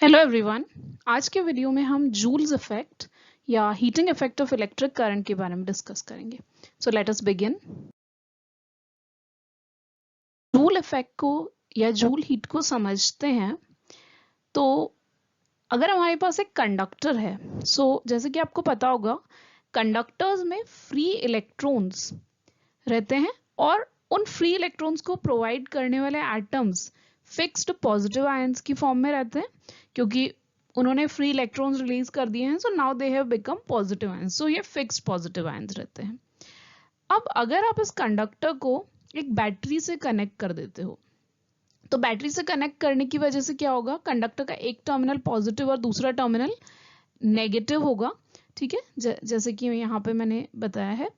Hello everyone. आज के video में हम जूल्स इफेक्ट या heating effect of electric current के बारे में डिस्कस करेंगे। So let us begin. Joule effect को या जूल हीट को समझते हैं तो अगर हमारे पास एक कंडक्टर है, जैसे कि आपको पता होगा कंडक्टर्स में फ्री इलेक्ट्रॉन्स रहते हैं और उन फ्री इलेक्ट्रॉन्स को प्रोवाइड करने वाले एटम्स फिक्स्ड पॉजिटिव आयंस की फॉर्म में रहते हैं, क्योंकि उन्होंने फ्री इलेक्ट्रॉन्स रिलीज कर दिए हैं। So now they have become positive ions. So ये फिक्स्ड पॉजिटिव आयंस रहते हैं। अब अगर आप इस कंडक्टर को एक बैटरी से कनेक्ट कर देते हो तो बैटरी से कनेक्ट करने की वजह से क्या होगा, कंडक्टर का एक टर्मिनल पॉजिटिव और दूसरा टर्मिनल नेगेटिव होगा। ठीक है, जैसे कि यहाँ पे मैंने बताया है।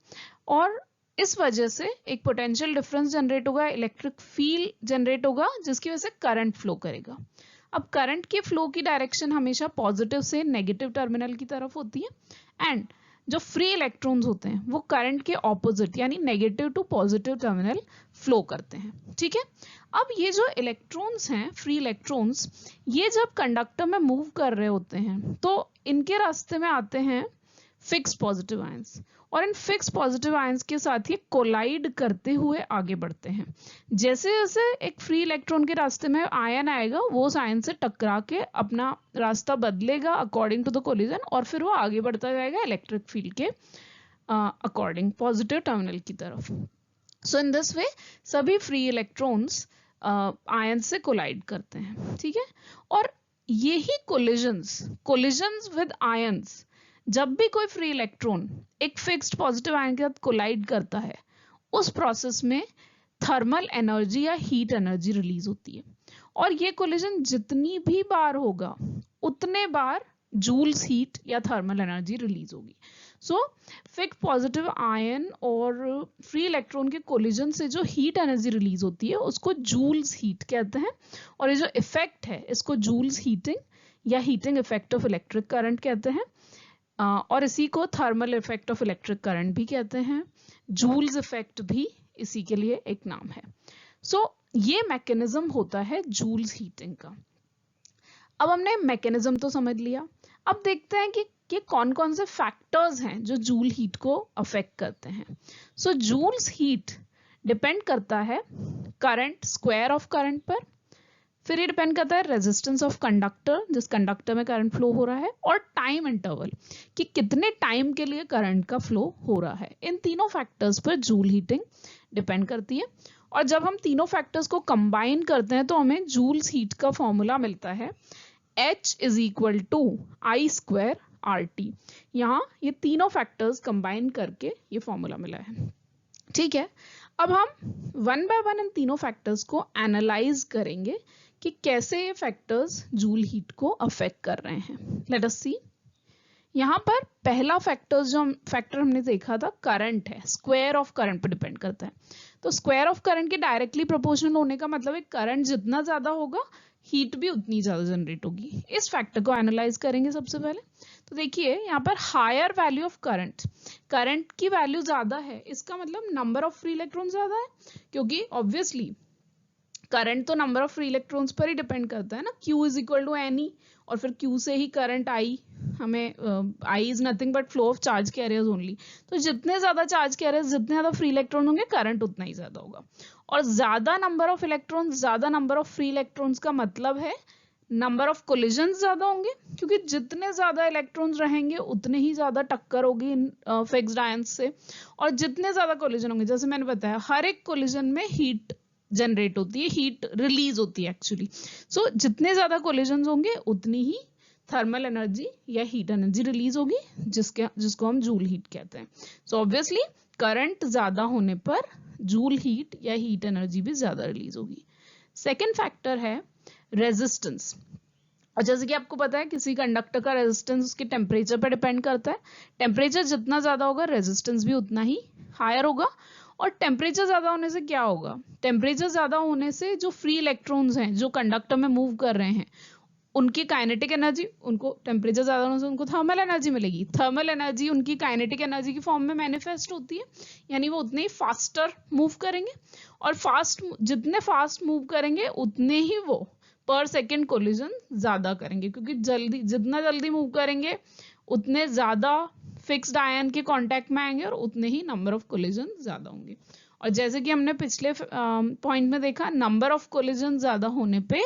और इस वजह से एक पोटेंशियल डिफरेंस जनरेट होगा, इलेक्ट्रिक फील्ड जनरेट होगा, जिसकी वजह से करंट फ्लो करेगा। अब करंट के फ्लो की डायरेक्शन हमेशा पॉजिटिव से नेगेटिव टर्मिनल की तरफ होती है एंड जो फ्री इलेक्ट्रॉन्स होते हैं वो करंट के ऑपोजिट यानी negative to positive terminal flow करते हैं। ठीक है, अब ये जो इलेक्ट्रॉन्स हैं, फ्री इलेक्ट्रॉन्स, ये जब कंडक्टर में मूव कर रहे होते हैं तो इनके रास्ते में आते हैं फिक्स पॉजिटिव आयंस और इन फिक्स पॉजिटिव आयंस के साथ ही कोलाइड करते हुए आगे बढ़ते हैं। जैसे जैसे एक फ्री इलेक्ट्रॉन के रास्ते में आयन आएगा वो उस आयन से टकरा के अपना रास्ता बदलेगा अकॉर्डिंग टू द कोलिजन और फिर वो आगे बढ़ता जाएगा इलेक्ट्रिक फील्ड के अकॉर्डिंग पॉजिटिव टर्मिनल की तरफ। सो इन दिस वे सभी फ्री इलेक्ट्रॉन्स आयन से कोलाइड करते हैं। ठीक है, और यही कोलिजन्स विद आयंस, जब भी कोई फ्री इलेक्ट्रॉन एक फिक्स्ड पॉजिटिव आयन के साथ कोलाइड करता है उस प्रोसेस में थर्मल एनर्जी या हीट एनर्जी रिलीज होती है और ये कोलिजन जितनी भी बार होगा उतने बार जूल्स हीट या थर्मल एनर्जी रिलीज होगी। सो फिक्स पॉजिटिव आयन और फ्री इलेक्ट्रॉन के कोलिजन से जो हीट एनर्जी रिलीज होती है उसको जूल्स हीट कहते हैं और ये जो इफेक्ट है इसको जूल्स हीटिंग या heating effect of electric current कहते हैं और इसी को thermal effect of electric current भी कहते हैं। जूल्स इफेक्ट भी इसी के लिए एक नाम है। ये मैकेनिज्म होता है जूल्स हीटिंग का। अब हमने मैकेनिज्म तो समझ लिया, अब देखते हैं कि कौन कौन से फैक्टर्स हैं जो जूल हीट को अफेक्ट करते हैं। जूल्स हीट डिपेंड करता है करंट, स्क्वायर ऑफ करंट पर, फिर ये डिपेंड करता है रेजिस्टेंस ऑफ कंडक्टर, जिस कंडक्टर में करंट फ्लो हो रहा है, और टाइम इंटरवल कि कितने टाइम के लिए करंट का फ्लो हो रहा है। इन तीनों फैक्टर्स पर जूल हीटिंग डिपेंड करती है और जब हम तीनों फैक्टर्स को कंबाइन करते हैं तो हमें जूल्स हीट का फॉर्मूला मिलता है H is equal to I square R T. यहाँ ये तीनों फैक्टर्स कंबाइन करके ये फॉर्मूला मिला है। ठीक है, अब हम वन बाय वन इन तीनों फैक्टर्स को एनालाइज करेंगे कि कैसे ये फैक्टर्स जूल हीट को अफेक्ट कर रहे हैं। लेट अस सी। यहाँ पर पहला फैक्टर हमने देखा था करंट है, स्क्वायर ऑफ करंट पर डिपेंड करता है। तो स्क्वायर ऑफ करंट के डायरेक्टली प्रोपोर्शनल होने का मतलब है करंट जितना ज्यादा होगा हीट भी उतनी ज्यादा जनरेट होगी। इस फैक्टर को एनालाइज करेंगे सबसे पहले। तो देखिए यहाँ पर हायर वैल्यू ऑफ करंट की वैल्यू ज्यादा है, इसका मतलब नंबर ऑफ फ्री इलेक्ट्रॉन ज्यादा है, क्योंकि ऑब्वियसली करंट तो नंबर ऑफ फ्री इलेक्ट्रॉन्स पर ही डिपेंड करता है ना। Q is equal to N और फिर Q से ही करंट I, हमें I is nothing but flow of charge carriers only. तो जितने ज्यादा चार्ज कैरियर्स, जितने ज्यादा फ्री इलेक्ट्रॉन होंगे करंट उतना ही ज्यादा होगा। और ज्यादा नंबर ऑफ इलेक्ट्रॉन्स, ज्यादा नंबर ऑफ फ्री इलेक्ट्रॉन्स का मतलब है नंबर ऑफ कोलिजन्स ज्यादा होंगे, क्योंकि जितने ज्यादा इलेक्ट्रॉन्स रहेंगे उतने ही ज्यादा टक्कर होगी इन फिक्स्ड आयंस से। और जितने ज्यादा कोलिजन होंगे, जैसे मैंने बताया, हर एक कोलिजन में हीट जनरेट होती है, हीट रिलीज होती है एक्चुअली। जितने ज्यादा कोलिजन्स होंगे उतनी ही थर्मल एनर्जी या हीट एनर्जी रिलीज होगी, जिसको हम जूल हीट कहते हैं। ऑब्वियसली करंट ज्यादा होने पर जूल हीट या हीट एनर्जी भी ज्यादा रिलीज होगी। सेकेंड फैक्टर है रेजिस्टेंस। और जैसे कि आपको पता है किसी कंडक्टर का रेजिस्टेंस उसके टेम्परेचर पर डिपेंड करता है। टेम्परेचर जितना ज्यादा होगा रेजिस्टेंस भी उतना ही हायर होगा। और टेम्परेचर ज्यादा होने से क्या होगा, टेम्परेचर ज्यादा होने से जो फ्री इलेक्ट्रॉन्स हैं जो कंडक्टर में मूव कर रहे हैं उनकी काइनेटिक एनर्जी, उनको टेम्परेचर ज्यादा होने से उनको थर्मल एनर्जी मिलेगी। थर्मल एनर्जी उनकी काइनेटिक एनर्जी की फॉर्म में मैनिफेस्ट होती है, यानी वो उतने ही फास्टर मूव करेंगे और जितने फास्ट मूव करेंगे उतने ही वो पर सेकेंड कोलिजन ज्यादा करेंगे, क्योंकि जितना जल्दी मूव करेंगे उतने ज्यादा फिक्स्ड आयन के कांटेक्ट में आएंगे और उतने ही नंबर ऑफ कोलिजन ज्यादा होंगे। और जैसे कि हमने पिछले पॉइंट में देखा, नंबर ऑफ कोलिजन ज्यादा होने पे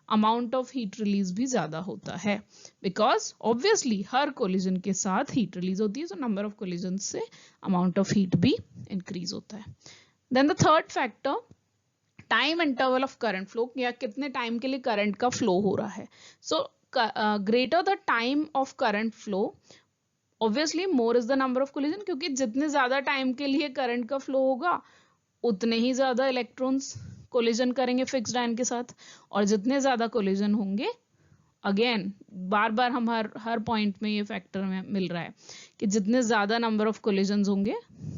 अमाउंट ऑफ हीट रिलीज भी ज्यादा होता है, बिकॉज ऑब्वियसली हर कोलिजन के साथ हीट रिलीज होती है, तो नंबर ऑफ कोलिजन से अमाउंट ऑफ हीट भी इंक्रीज होता है। Then the third factor, time interval of current flow, या कितने टाइम के लिए करंट का फ्लो हो रहा है। So greater the time of current flow, obviously more is the number of collision, क्योंकि जितने ज्यादा टाइम के लिए करंट का फ्लो होगा उतने ही ज्यादा इलेक्ट्रॉन्स कोलिजन करेंगे फिक्स्ड आयन के साथ, और जितने ज्यादा कोलिजन होंगे, अगेन बार बार हम हर पॉइंट में ये फैक्टर में मिल रहा है कि जितने ज्यादा नंबर ऑफ कोलिजन्स होंगे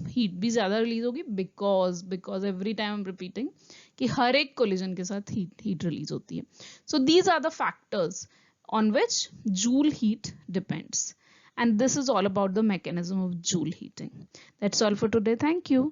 हीट भी ज्यादा रिलीज होगी, because every time I am repeating कि हर एक कोलिजन के साथ हीट रिलीज होती है। So these are the factors on which Joule heat depends, and this is all about the mechanism of Joule heating. That's all for today. Thank you.